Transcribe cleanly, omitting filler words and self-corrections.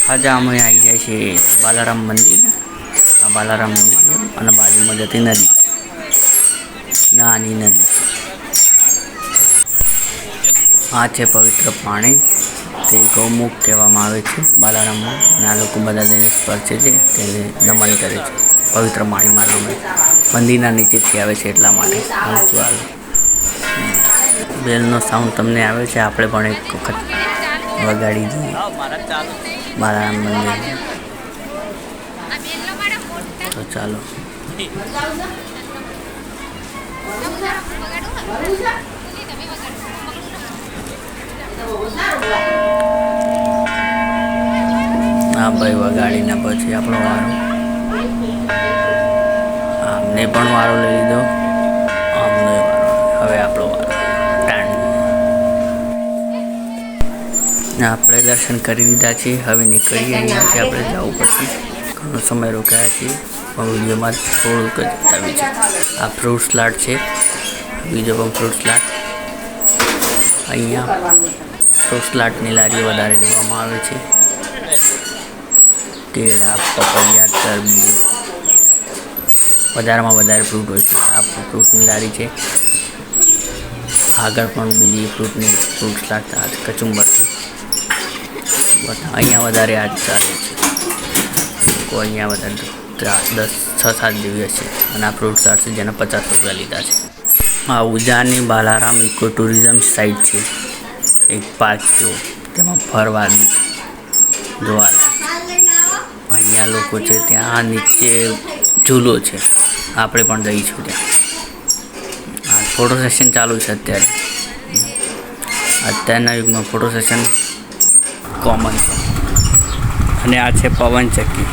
આજે અમે આવી જાય છે બાલારામ મંદિર। આ બાલારામ મંદિર છે અને બાજુમાં જતી નદી, નાની નદી। આ છે પવિત્ર પાણી, તે ગૌમુખ કહેવામાં આવે છે બાલારામમાં। અને આ લોકો બધા તેને સ્પર્શે છે, તેને નમન કરે છે। પવિત્ર પાણીમાં નમે, મંદિરના નીચેથી આવે છે એટલા માટે। બેલનો સાઉન્ડ તમને આવે છે, આપણે પણ એક વખત વગાડી દઈએ બાલારામ મંદિર। તો ચાલો હા ભાઈ, વગાડીને પછી આપણો વારો, આમને પણ વારો લઈ લીધો, આમને વારો, હવે આપણો વારો। આપણે દર્શન કરી લીધા છે, હવે નીકળીએ। અહીંયાથી આપણે જવું પડશે, ઘણો સમય રોકાયા છીએ પણ વિડીયોમાં થોડુંક જ બતાવ્યું છે। આ ફ્રૂટ સલાડ છે, બીજો પણ ફ્રૂટ સલાડ। અહીંયા ફ્રૂટ સલાડની લારીઓ વધારે જોવામાં આવે છે। કેળા, પપૈયા, તરબૂચ, વધારેમાં વધારે ફ્રૂટ હોય છે। આ ફ્રૂટની લારી છે, આગળ પણ બીજી ફ્રૂટ સલાડ, કચુંબર છે। અહીંયા વધારે આ જ ચાલે છે, અહીંયા વધારે 10-6-7 જેવી હશે। અને આ ફ્રૂટ સલાડ છે જેના 50 રૂપિયા લીધા છે। આ ઉજાની બાલારામ ઇકો ટુરિઝમ સાઇટ છે, એક પાર્ક જેવો, તેમાં ફરવાની જોવાલાયક। અહીંયા લોકો છે, ત્યાં નીચે ઝૂલો છે, આપણે પણ જઈશું ત્યાં। આ ફોટો સેશન ચાલુ છે અત્યારના યુગમાં ફોટો સેશન કોમન છે। અને આ છે પવન ચક્કી।